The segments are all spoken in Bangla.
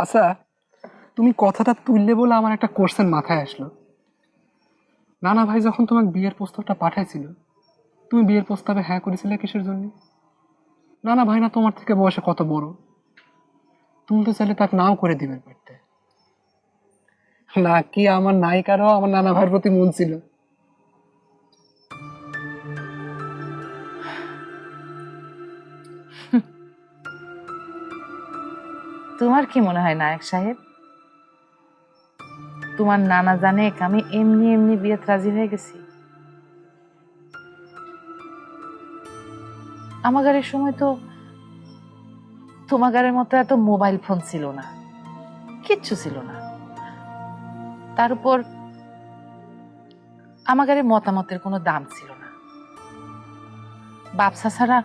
আচ্ছা, তুমি কথাটা তুললে বলে আমার একটা কোশ্চেন মাথায় আসলো। নানা ভাই যখন তোমাকে বিয়ের প্রস্তাবটা পাঠাইছিল, তুমি বিয়ের প্রস্তাবে হ্যাঁ করেছিলে কিসের জন্য? নানা ভাই না তোমার থেকে বয়সে কত বড়? তুমি তো চাইলে তাকে নাও করে দিবে পারতে। নাকি আমার নায়িকারও আমার নানা ভাইয়ের প্রতি মন ছিল? তোমার কি মনে হয় নায়ক সাহেব, তোমার নানা জানে আমি এমনি এমনি বিয়েতে রাজি হয়ে গেছি? আমাদের সময় তো তোমাদের মতো এত মোবাইল ফোন ছিল না, কিচ্ছু ছিল না। তার উপর আমাদের মতামতের কোনো দাম ছিল না। বাপসা ছাড়া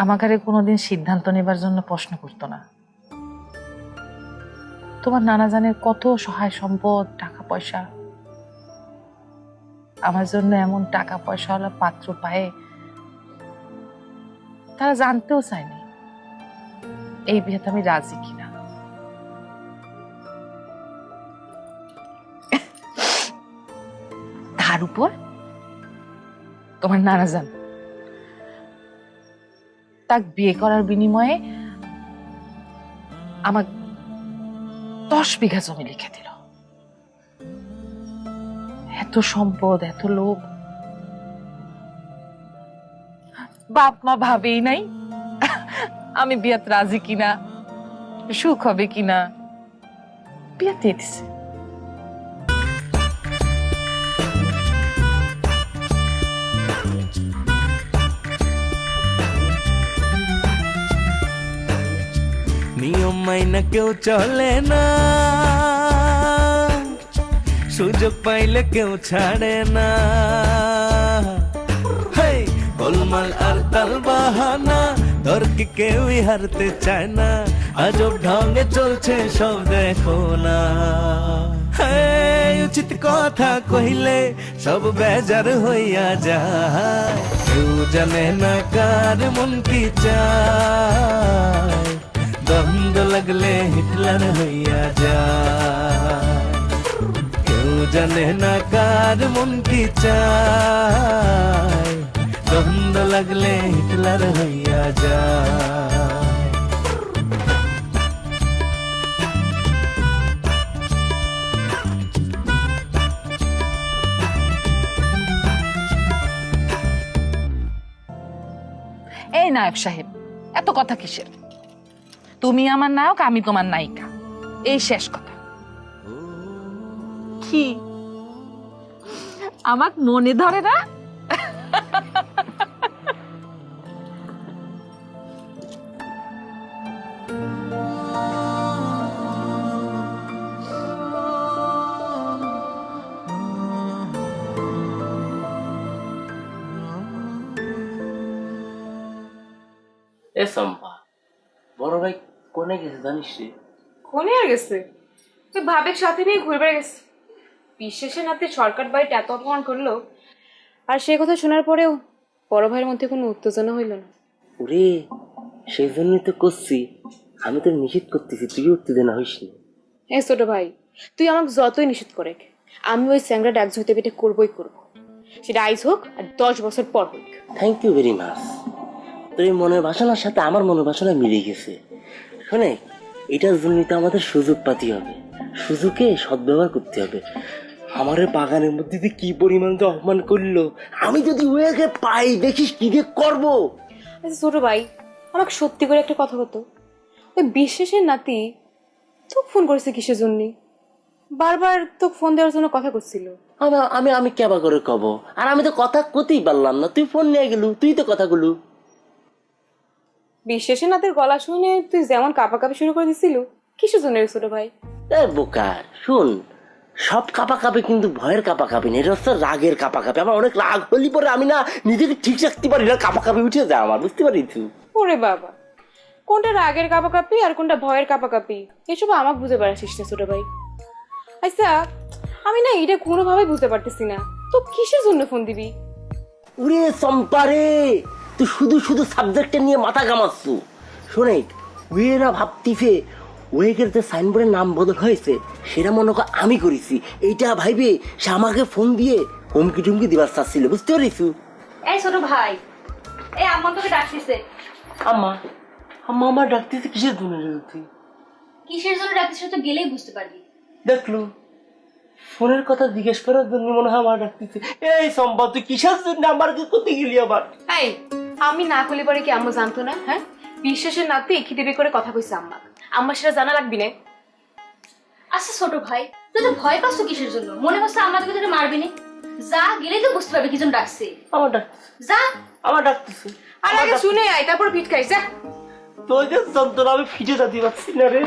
আমাদের কোনোদিন সিদ্ধান্ত নেবার জন্য প্রশ্ন করতো না। তোমার নানা জানের কত সহায় সম্পদ, টাকা পয়সা। আমার জন্য এমন টাকা পয়সাওয়ালা পাত্র পায়ে তারা জানতেও চায়নি এই বিয়েতে আমি রাজি কিনা। তার উপর তোমার নানা জান তাকে বিয়ে করার বিনিময়ে আমার 10 বিঘা জমি লিখে দিল। এত সম্পদ, এত লোভ, বাপ মা ভাবেই নাই আমি বিয়াত রাজি কিনা, সুখ হবে কিনা। বিয়া দিয়ে দিছে। নিয়ম মাইনা কেউ চলে না, সুযোগ পাইলে কেউ ছাড়ে না। গোলমাল আর তাল বাহানা, তর্কে কেউই হারতে চায় না। আজব ঢঙ্গে চলছে সব দেখো না। উচিত কথা কহিলে সব বেজার হইয়া যায়। কেউ জানে না কার মন কি চায়। দ্বন্দ্ব লাগলে হিটলার হইয়া যায়। কেউ জানে না কার মন কি চায়। দ্বন্দ্ব লাগলে হিটলার হইয়া যায়। এই নায়ক সাহেব, এত কথা কিসের? তুমি আমার নায়ক, আমি তোমার নায়িকা, এই শেষ কথা। কি আমার মনে ধরে না? এ সম্পা, বড় ভাই কোনে গেছে জানিস রে? কোনে আর গেছে? তুই ভাবের সাথে নিয়ে ঘুরে বেড়ে গেছে। বিশ্বাসে নাতে সরকার বাড়িতে এত অপমান করলো, আর সে কথা শোনার পরেও বড় ভাইয়ের মধ্যে কোনো উত্তেজনা হইল না। ওরে, সেই জন্যই তো করছি। আমি তো নিষেধ করতেছি, তুই উত্তেজনা হইস না। এ ছোট ভাই, তুই আমাকে যতই নিষেধ করে, আমি ওই স্যাংরা ডাক ঝুঁতে পেটে করবই করবো। সেটা আইজ হোক আর 10 বছর পর হোক। Thank you very much. তোর এই মনের বাসনার সাথে আমার মনের বাসনা মিলে গেছে। শোনে, এটার জন্য তো আমাদের সুযোগ পাতি হবে, সুযোগে সদ্ব্যবহার করতে হবে। আমার বাগানের মধ্যে যে কি পরিমাণ যে অপমান করলো, আমি যদি ওকে পাই দেখিস কি দিয়ে করবো। আচ্ছা ছোট ভাই, আমাকে সত্যি করে একটা কথা বলতো, ওই বিশ্বাসের নাতি তোকে ফোন করেছে কিসের জন্য? বারবার তোকে ফোন দেওয়ার জন্য কথা করছিল। আমি আমি কেবা করে কব? আর আমি তো কথা কতেই পারলাম না, তুই ফোন নিয়ে গেলু, তুই তো কথাগুলো। বিশ্বাসের নাতের গলা শুনে তুই যেমন কাঁপাকাঁপি শুরু করে দিছিল, কিসের জন্য রে ছোট ভাই? বোকা শুন, সব কাঁপাকাঁপি কিন্তু ভয়ের কাঁপাকাঁপি নেই, এটা হচ্ছে রাগের কাঁপাকাঁপি। আমার অনেক রাগ হলি পরে আমি না নিজেকে ঠিক রাখতে পারি না, কাঁপাকাঁপি উঠে যায় আমার, বুঝতে পারিস? ওরে বাবা, কোনটা রাগের কাঁপাকাঁপি আর কোনটা ভয়ের কাঁপাকাঁপি এসব আমাকে বুঝে পারছিস না ছোট ভাই। আচ্ছা, আমি না এটা কোনোভাবে বুঝতে পারতেছি না, তো কিসের জন্য ফোন দিবি? উরে চম্পারে, তুই শুধু শুধু সাবজেক্টটা নিয়ে মাথা ঘামাচ্ছু। শোনে, ওরা ভাবতিছে ওয়েগের যে সাইনবোর্ডের নাম বদল হয়েছে সেটা মনে কর আমি করেছি। এইটা ভাইবে সে আমাকে ফোন দিয়ে হুমকি টুমকি দিবার চাচ্ছিল, বুঝতে পারিস? এই ছোট ভাই, এই আম্মা তোকে ডাকতেছে। আম্মা আম্মা আমার ডাকতেছে কিসের জন্য রে তুই? কিসের জন্য ডাকতেছে তো গেলেই বুঝতে পারবি। দেখলো ফোনের কথা জিজ্ঞেস করার জন্য মনে হয় আমার ডাকতেছে। এই সম্পদ তুই কিসের জন্য আমার করতে গেলি আবার? এই আমি না করলে পরে কি আম্মা জানতো না? হ্যাঁ, বিশ্বাসের নাতে খিদেবি করে কথা কইছে আম্মা। আম্মা সেটা জানা লাগবি না। আচ্ছা ছোট ভাই, তুই তো ভয় পাচ্ছ কিসের জন্য? মনে হচ্ছে আমাদেরকে তোকে মারবি না। যা, গেলেই তো বুঝতে পারবি কি জন্য ডাকছে। আমার ডাকতেছে, যা। আমার ডাকতেছে। আর আগে শুনে আয়, তারপর পিট খাইস। যা। তোর যে যন্ত্রণা আমি ফিটে যেতে পারছি না রে।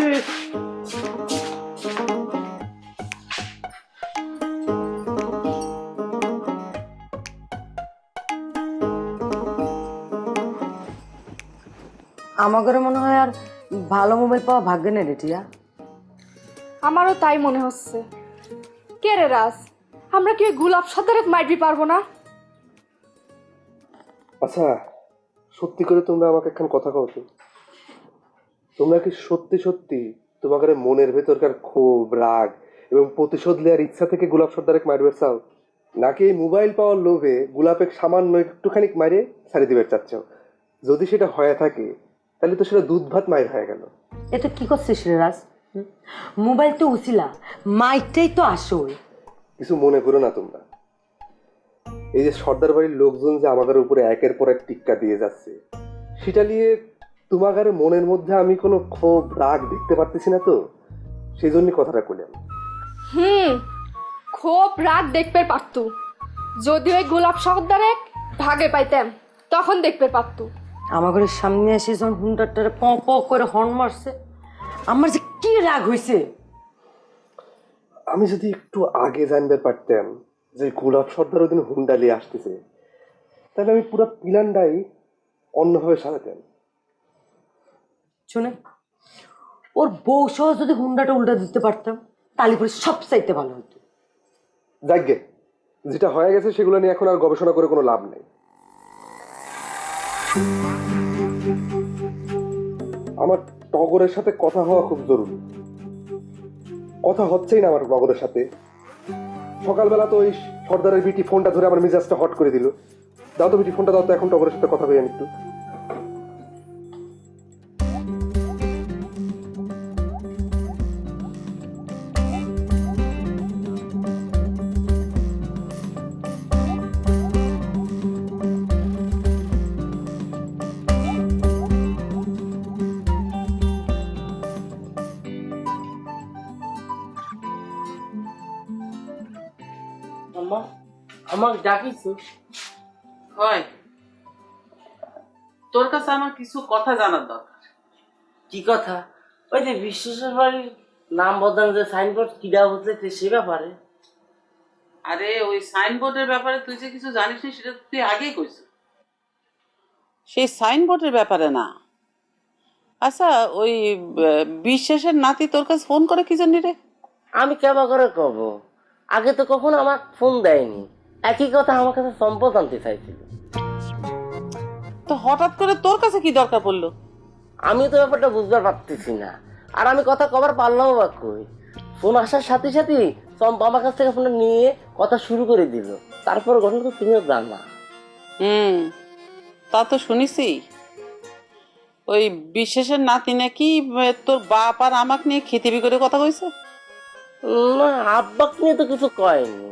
আমাদের মনে হয় আর ভালো মোবাইল পাওয়া ভাগ্যে নেই রে টিয়া। আমারও তাই মনে হচ্ছে। কে রে রাজ, আমরা কি গোলাপ সর্দারের মারবি পারবো না? আচ্ছা, সত্যি করে তোমরা আমাকে একখান কথা কও তো, তোমরা কি সত্যি সত্যি তোমাদের মনের ভেতরকার ক্ষোভ, রাগ এবং প্রতিশোধ নেওয়ার ইচ্ছা থেকে গোলাপ সর্দারেক মারবে চাও, নাকি এই মোবাইল পাওয়ার লোভে গোলাপের সামান্য একটুখানি মারে ছাড়ি দিবে চাচ্ছ? যদি সেটা হয়ে থাকে তাহলে তো সেটা দুধ ভাত মায়ের হয়ে গেল। এ তো কি করছিস রে রাজ? মোবাইল তো উছিলা, মাইকটাই তো আসল। কিছু মনে করো না তোমরা। এই যে সর্দার বাড়ির লোকজন যে আমাদের উপরে একের পর এক টিক্কা দিয়ে যাচ্ছে, সেটা নিয়ে তোমাদের মনের মধ্যে আমি কোনো ক্ষোভ, রাগ দেখতে পারতেছি না, তো সেই জন্য কথাটা কইলাম। খুব রাত দেখতে পারতু। যদি ওই গোলাপ সর্দারের ভাগে পাইতাম তখন দেখতে পারতু। আমাদের সামনে এসে যখন হুন্ডারটারে প প করে হর্ন মারছে, আমার যে কি রাগ হয়েছে। আমি যদি একটু আগে জানতে পারতাম যে গোলাপ সর্দার ওই দিন হুন্ডা নিয়ে আসতেছে, তাহলে আমি পুরো প্ল্যানটাই অন্যভাবে সাজাতাম। শুনে, ওর বউ সহ যদি হুন্ডাটা উল্টা দিতে পারতাম তাহলে পরে সব চাইতে ভালো হতো। যাগ্গে, যেটা হয়ে গেছে সেগুলো নিয়ে এখন আর গবেষণা করে কোনো লাভ নেই। আমার টগরের সাথে কথা হওয়া খুব জরুরি। কথা হচ্ছেই না আমার টগরের সাথে। সকালবেলা তো ওই সর্দারের বিটি ফোনটা ধরে আমার মিজাজটা হট করে দিল। দাও তো বিটি ফোনটা, দাও তো, এখন টগরের সাথে কথা বলি আমি একটু। আম্মা আমাকে ডাকিছো? হয়, তোর কাছে আমার কিছু কথা জানার দরকার। কি কথা? ওই যে বিশ্বেশ্বর বাড়ির নাম বদলানো যে সাইনবোর্ড কিডা বদলেছে সে ব্যাপারে। আরে ওই সাইনবোর্ডের ব্যাপারে তুই যে কিছু জানিস না সেটা তুই আগেই কইছ। সেই সাইনবোর্ডের ব্যাপারে না। আচ্ছা, ওই বিশ্বাসের নাতি তোর কাছে ফোন করে কি জানি রে? আমি কেবা করে কব, আগে তো কখনো আমার ফোন দেয়নি। একই কথা আমার কাছে সম্পদ আনতে চাইছিল। তো হঠাৎ করে তোর কাছে কি দরকার পড়লো? আমি তো ব্যাপারটা বুঝতে পারতেছি না। আর আমি কথা কবার পারলাম বা কই? ফোন আসার সাথে সাথে চম্পা আমার কাছ থেকে ফোনটা নিয়ে কথা শুরু করে দিল। তারপর ঘটনা তো তুমিও জানা। তা তো শুনিসই। ওই বিশ্বাসের নাতি নাকি তোর বাপ আর আমাকে নিয়ে খিতিবি করে কথা কইছে। না, আব্বাক নিয়ে তো কিছু কয়নি।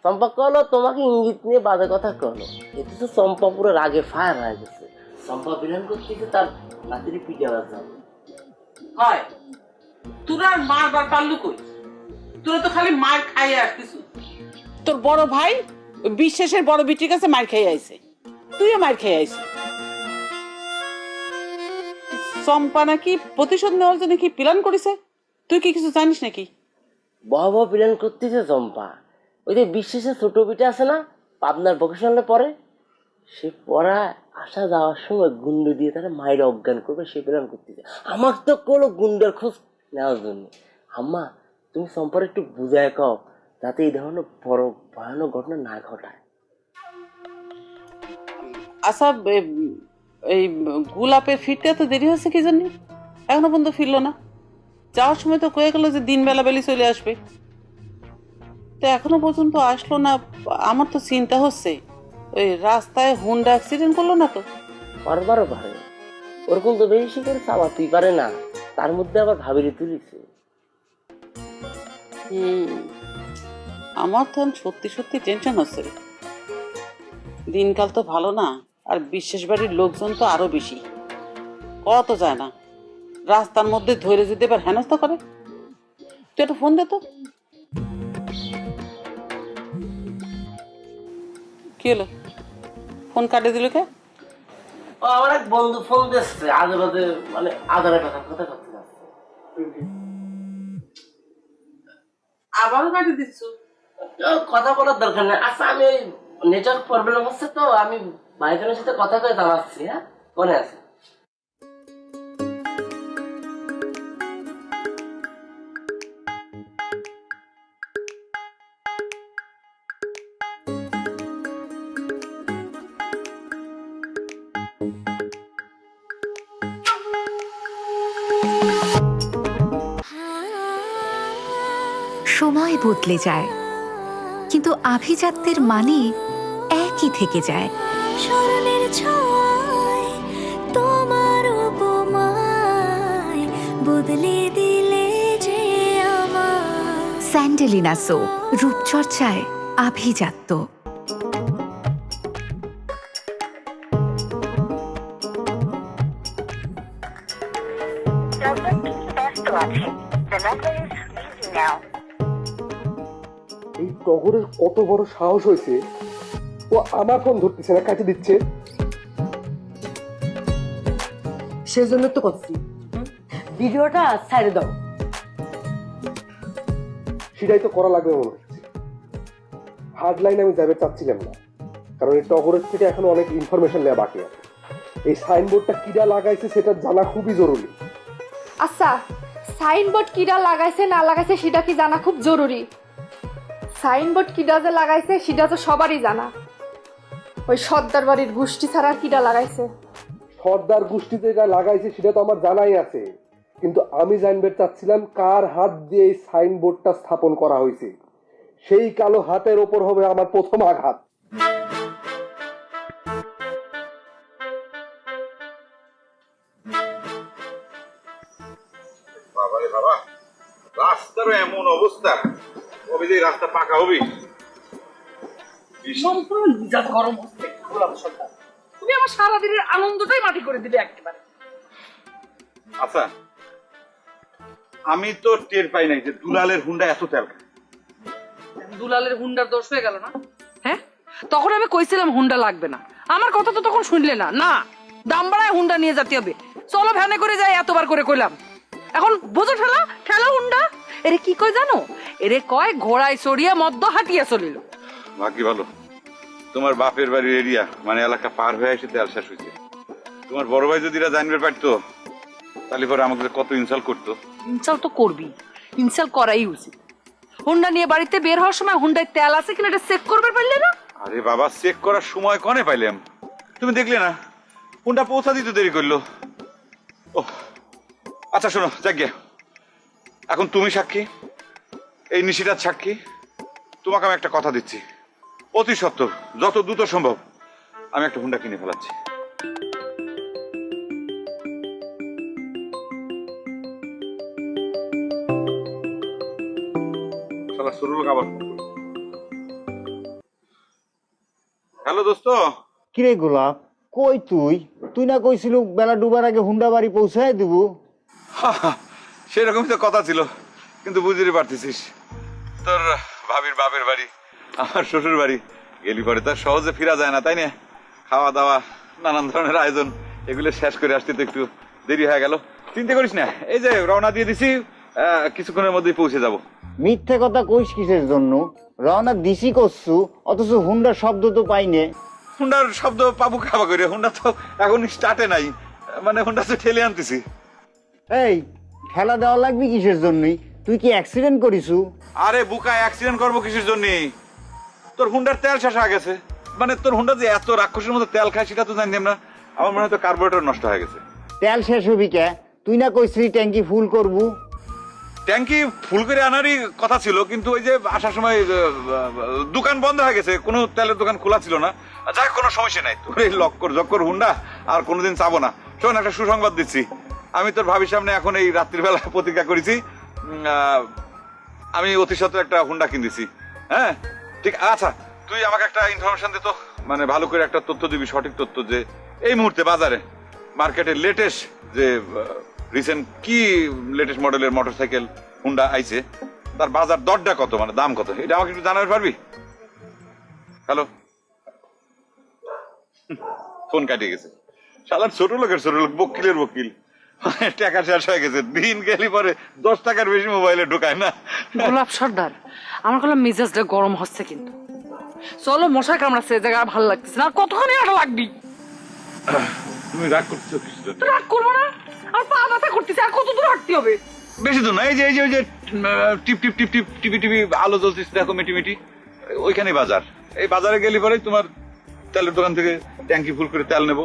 চম্পা কলো তোমাকে ইঙ্গিত নিয়ে বাজে কথা কলো। এতে তো চম্পা পুরো রাগে ফায়ার হয়ে গেছে। চম্পা বিধান করতেছে তার নাতির পিঠে বাজাবে। হয়, তোরা আর মারবার পারলু কই? তোরা তো খালি মার খাইয়ে আসতিস। তোর বড় ভাই বিশ্বাসের বড় বিটির কাছে মার খাইয়ে আইছে, তুইও মার খাইয়ে আইস। চম্পা নাকি প্রতিশোধ নেওয়ার জন্য কি প্ল্যান করেছে, তুই কি কিছু জানিস নাকি? বড় বড় প্ল্যান করতেছে চম্পা। ওই যে বিশ্বাসের ছোট পিঠে আছে না, পাবনার ভোকেশনালে পড়ে, সে পড়া আসা যাওয়ার সময় গুন্ডু দিয়ে তারা মায়ের অজ্ঞান করবে, সে প্ল্যান করতেছে। আমার তো কোনো গুন্ডার খোঁজ নেওয়ার জন্য। আম্মা তুমি চম্পার একটু বুঝায় কও, যাতে এই ধরনের বড় ভয়ানক ঘটনা না ঘটায়। আচ্ছা, এই গোলাপের ফিরতে এত দেরি হচ্ছে কি জানি, এখনো পর্যন্ত ফিরলো না? যাওয়ার সময় তো কয়ে গেল যে দিন বেলা বেলি চলে আসবে, তো এখনো পর্যন্ত আসলো না। আমার তো চিন্তা হচ্ছে ওই রাস্তায় হুন্ডা অ্যাক্সিডেন্ট করলো না তো। বারবারও পারে, ওরকম তো বেশি করে চালাতেই পারে না, তার মধ্যে আবার ভাবিরে তুলিছে। আমার তো সত্যি সত্যি টেনশন হচ্ছে রে। দিনকাল তো ভালো না, আর বিশেষ বাড়ির লোকজন তো আরো বেশি, কত যায় না, রাস্তার মধ্যে ধরে যদি এবার হেনস্থা করে। তুই একটা ফোন দে তো। কি হলো, ফোন কাটে দিল কে? ও আমার এক বন্ধু ফোন দিচ্ছে, আজে বাজে মানে আধারে কথা কথা করতে যাচ্ছে। আবারও কাটে দিচ্ছ? কথা বলার দরকার নেই। আচ্ছা আমি ওই নেটওয়ার্ক প্রবলেম হচ্ছে তো আমি ভাইজনের সাথে কথা কয়ে জানাচ্ছি। হ্যাঁ, মনে আছে। সময় বদলে যায়, কিন্তু আভিজাত্যের মানে একই থেকে যায়। স্মরণের ছোঁয়ায় তোমার উপমায় বদলে দিলে যে আমার। স্যান্ডেলিনা সো, রূপচর্চায় আভিজাত্য। এই টগরের কত বড় সাহস হয়েছে, ও আমার ফোন ধরতেছে না, কাটে দিচ্ছে। সেজন্য তো করছি, ভিডিওটা ছাড়ে দাও। সেটাই তো করা লাগবে মনে হচ্ছে। হার্ড লাইন আমি যাবে চাচ্ছিলাম না, কারণ এই টগরের থেকে এখনো অনেক ইনফরমেশন নেওয়া বাকি আছে। এই সাইনবোর্ডটা কিরা লাগাইছে সেটা জানা খুবই জরুরি। আচ্ছা, সাইনবোর্ড কিডা লাগাইছে না লাগাইছে সেটা কি জানা খুব জরুরি? সাইনবোর্ড কিডা যে লাগাইছে সেটা তো সবারই জানা। ওই সর্দার বাড়ির গোষ্ঠী ছাড়া কিডা লাগাইছে? সর্দার গোষ্ঠী যেটা লাগাইছে সেটা তো আমার জানাই আছে, কিন্তু আমি জানতে চাচ্ছিলাম কার হাত দিয়ে এই সাইনবোর্ডটা স্থাপন করা হয়েছে। সেই কালো হাতের ওপর হবে আমার প্রথম আঘাত। বাবারে বাবা, রাস্তার এমন অবস্থা, কবে যে রাস্তা পাকা হবে। গরম হচ্ছে, তুমি আমার সারাদিনের আনন্দটাই মাটি করে দিলে একেবারে। আচ্ছা, আমি তো টের পাই নাই যে দুলালের হুন্ডা এত তেল খায়। দুলালের হুন্ডার দোষ হয়ে গেল না? হ্যাঁ, তখন আমি কইছিলাম হুন্ডা লাগবে না, আমার কথা তো তখন শুনলে না। না, দাম বাড়ায় হুন্ডা নিয়ে যেতে হবে, চলো ভ্যানে করে যাই, এতবার করে কইলাম। এখন বোঝো ঠেলা ঠেলা হুন্ডা। এরে কি কয় জানো? এরে কয় ঘোড়ায় চড়িয়া মদ্য হাঁটিয়া চলিল। ভাগ্য ভালো তোমার বাপের বাড়ির এরিয়া মানে এলাকা পার হয়ে এসে তেল শেষ হয়েছে। তোমার বড় ভাই যদি জানবে পারতো তাহলে পরে আমাকে কত ইনসাল্ট করতো। ইনসাল্ট তো করবি, ইনসাল্ট করাই উচিত। হুন্ডা নিয়ে বাড়িতে বের হওয়ার সময় হুন্ডায় তেল আছে কিনা এটা চেক করবে পারলে না? আরে বাবা, চেক করার সময় কনে পাইলাম? তুমি দেখলে না হুন্ডা পৌঁছা দিতে দেরি করলো। ও আচ্ছা শোনো, যাক গে, এখন তুমি সাক্ষী, এই নিশিরাত সাক্ষী। তোমাকে আমি একটা কথা দিচ্ছি, অতি সত্বর যত দ্রুত সম্ভব আমি একটা হুন্ডা কিনে ফেলাচ্ছি। হ্যালো দোস্ত। কিরে গোলাপ, কই তুই? তুই না কইছিল বেলা ডুবার আগে হুন্ডা বাড়ি পৌঁছায় দিব? সেরকম তো কথা ছিল, কিন্তু বুঝতে পারতেছিস তোর ভাবির বাপের বাড়ি আমার শ্বশুর বাড়ি গেলি পরে তো সহজে ফিরা যায় না, তাই না? খাওয়া দাওয়া নানান ধরনের আয়োজন, এগুলো শেষ করে আসতে তো একটু দেরি হয়ে গেল। চিন্তা করিস না, এই যে রওনা দিয়ে দিছি, কিছুক্ষণের মধ্যেই পৌঁছে যাব। মিথ্যে কথা কইস কিসের জন্য? রওনা দিছি করছু, অথচ হুন্ডার শব্দ তো পাইনে। হুন্ডার শব্দ পাবো খাওয়া করে, হুন্ডা তো এখন স্টার্টে নাই, মানে হুন্ডা তো ঠেলে আনতেছি। এই ঠেলা দেওয়া লাগবে কিসের জন্যই? তুই কি অ্যাক্সিডেন্ট করিছু? আরে বুকা, অ্যাক্সিডেন্ট করবো কিসের জন্য? তোর হুন্ডার তেল শেষ হয়ে গেছে। মানে তোর হুন্ডা যে এত রাক্ষসের মতো তেল খায় সেটা তো জানতাম না। আমার মনে হয় তো কার্বোরেটর নষ্ট হয়ে গেছে। তেল শেষ হবি কে? তুই না কইছিলি ট্যাঙ্কি ফুল করবু? ট্যাঙ্কি ফুল করে আনারই কথা ছিল, কিন্তু ওই যে আসার সময় দোকান বন্ধ হয়ে গেছে, কোনো তেলের দোকান খোলা ছিল না। যাক, কোনো সমস্যা নাই, তোর এই জক্কর হুন্ডা আর কোনোদিন চাবো না। শোন, একটা সুসংবাদ দিচ্ছি, আমি তোর ভাবির সামনে এখন এই রাত্রিবেলা প্রতিজ্ঞা করেছি, আমি অতি সত্ত্বর একটা হুন্ডা কিনেছি। হ্যাঁ ঠিক। আচ্ছা, তুই আমাকে একটা ইনফরমেশন দে তো, মানে ভালো করে একটা তথ্য দিবি, সঠিক তথ্য, যে এই মুহূর্তে বাজারে মার্কেটে লেটেস্ট যে রিসেন্ট কি লেটেস্ট মডেলের মোটরসাইকেল হুন্ডা আইছে, তার বাজার দরটা কত, মানে দাম কত, এটা আমাকে একটু জানাতে পারবি? হ্যালো, ফোন কাটিয়ে গেছে। শালার ছোট লোক, বকিলের বকিল, টাকা শেষ হয়ে গেছে, দিন গেলি পরে 10 টাকার বেশি মোবাইলে ঢোকায় না। গোলাপ সর্দার, আমার কলম মেজাজটা গরম হচ্ছে, কিন্তু চলো, মশা কামড়াচ্ছে, জায়গা ভালো লাগতেছে না, কতখানি আটা লাগবি। তুমি রাগ করছো কিছু? রাগ করবো না, আর পা ব্যথা করতেছে, আর কত দূর হাঁটতে হবে? বেশি দূর না, এই যে টিপ টিপ টিপ টিপ টিপি টিপি আলো জ্বলতেছে, দেখো মিটি, ওইখানে বাজার। এই বাজারে গেলি পরে তোমার তেলের দোকান থেকে ট্যাঙ্কি ফুল করে তেল নেবো,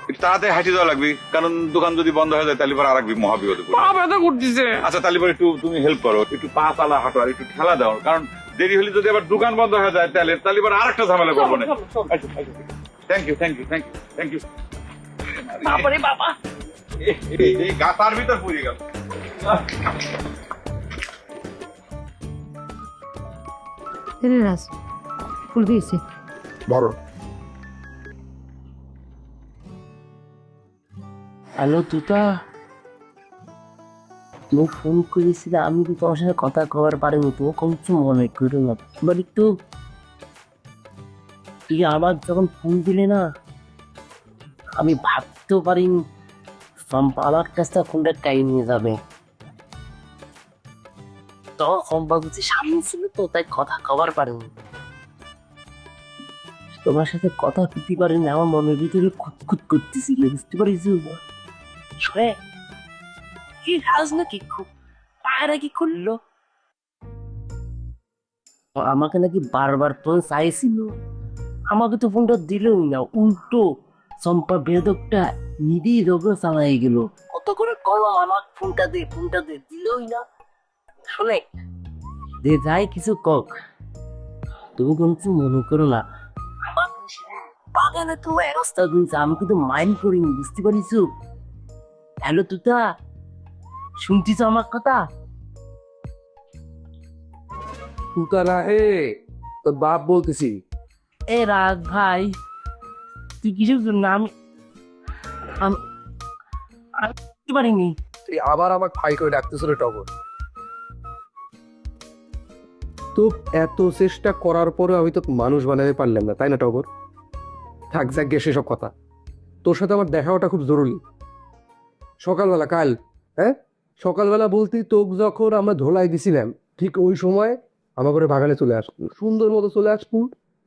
একটু তাড়াতাড়ি হাঁটিয়ে দেওয়া লাগবে, কারণ দোকান যদি বন্ধ হয়ে যায় তাহলে পরে আর এক মহাবিপদে পড়বে। পা ব্যথা করতেছে। আচ্ছা, তাহলে পরে একটু তুমি হেল্প করো, একটু পা চালা হাঁটো আর একটু ঠেলা দাও, কারণ দেরি হলে যদি আবার দোকান বন্ধ হয়ে যায় তেলের, তাহলে পরে আরেকটা ঝামেলা করবো না। Thank you. বাবারে বাবা, এই গাতার ভিতর পড়ে গেল। রাজ ফুল দিয়েছে বড়। হ্যালো তুতা, তুমি ফোন করেছিলে, আমি তো তোমার সাথে কথা কবার পারিনি, তো কিছু মনে করো না। এবার একটু তুই আবার যখন ফোন দিলে না, আমি ভাবতেও পারিনি সম্পা আমার কাছটা ফোনটা টাইম নিয়ে যাবে। তখন সম্পা বুঝি সামনে ছিল, তো তাই কথা কবার পারিনি, তোমার সাথে কথা দিতে পারিনি, আমার মনের ভিতরে খুঁতখুত করতেছিল, বুঝতে পারিস? শুনে কি কাজ নাকি, খুব পায়রা কি করলো, আমাকে নাকি বারবার ফোন চাইছিল, আমাকে তো ফোনটা দিলই না, উল্টো চম্পা বেদকটা নিদি রোগে চালাই গেল, কত করে কলো আমার ফোনটা দে দিলই না। শুনে যে যাই কিছু কক, তুমি কিন্তু মনে করো না, আমার বাগানে তো অবস্থা দিয়েছে, আমি কিন্তু মাইন্ড করিনি, বুঝতে পারিস? হ্যালো তুতা, শুনছিস আমার কথা? তুতা না, তোর বাপ বলতেছি। এ রাগ ভাই, তুই কিসের জন্য? আমি পারিনি। তুই আবার আমাকে ফাই করে ডাকতেছ রে টগর। তো এত চেষ্টা করার পরে আমি তো মানুষ বানাতে পারলাম না, তাই না টগর? থাক যাক গে সেসব কথা, তোর সাথে আমার দেখা হওয়াটা খুব জরুরি। সকালবেলা কাল, সকালবেলা বলতে তোকে যখন আমরা ধোলাই দিছিলাম, ঠিক ওই সময় আমার ঘরে বাগানে চলে আসবো, সুন্দর মতো চলে আসবো,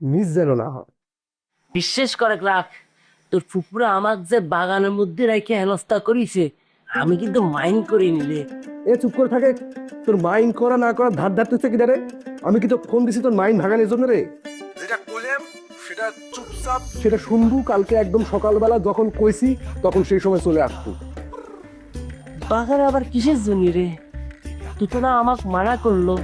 মিস যেন না হয়। বিশ্বাস করে রাখ, তোর ফুপুরা আমাকে যে বাগানের মধ্যে রেখে হেনস্থা করিছে, আমি কিন্তু মাইন্ড করি নিলে। চুপ করে থাকে, তোর মাইন্ড করা না করা ধার ধারতেছে কি রে? আমি কি তো ফোন দিছি তোর মাইন্ড ভাগানোর জন্য রে? যেটা কইলাম সেটা চুপচাপ সেটা শুনবো, কালকে একদম সকালবেলা যখন কইছি তখন সেই সময় চলে আসবো। বাগানে আবার কিসের জন্য রে? তুই তো না আমাকে মানা করলো।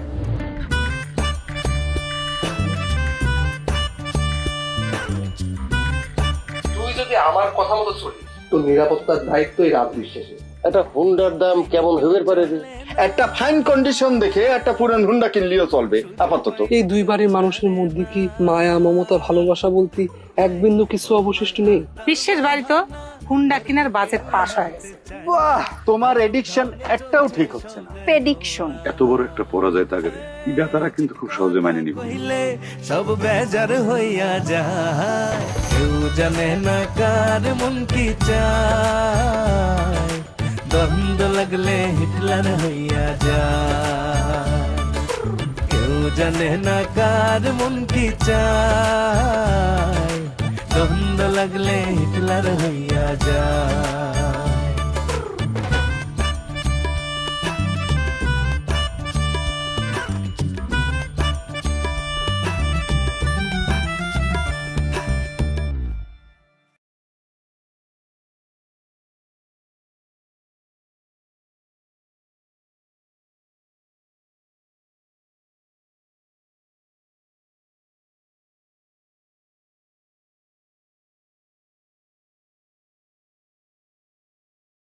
তুই যদি আমার কথা মতো চলিস, তোর নিরাপত্তার দায়িত্ব এই রাত বিশ্বাসে। একটা হুন্ডার দাম কেমন হতে পারে রে? একটা ফাইন কন্ডিশন দেখে একটা পুরান হুন্ডা কিনলেও চলবে আপাতত। এই দুই বাড়ির মানুষের মধ্যে কি মায়া, মমতা, ভালোবাসা বলতে এক বিন্দু কিছু অবশিষ্ট নেই? বিশ্বের বাড়ি তো হুন্ডা কেনার বাজেট পাস হয়ে গেছে। বাহ, তোমার এডিকশন একটাও ঠিক হচ্ছে না। প্রেডিকশন। এত বড় একটা পরাজয় তাকে এটা তারা কিন্তু খুব সহজে মানিয়ে নিবে। সব বেজার হইয়া যায়, কেউ জানে না কার মন কি চায়, দ্বন্দ্ব লাগলে হিটলার হইয়া যায়, কেউ জানে না কার মন কি চায়, দ্বন্দ্ব লাগলে হিটলার হইয়া যায়।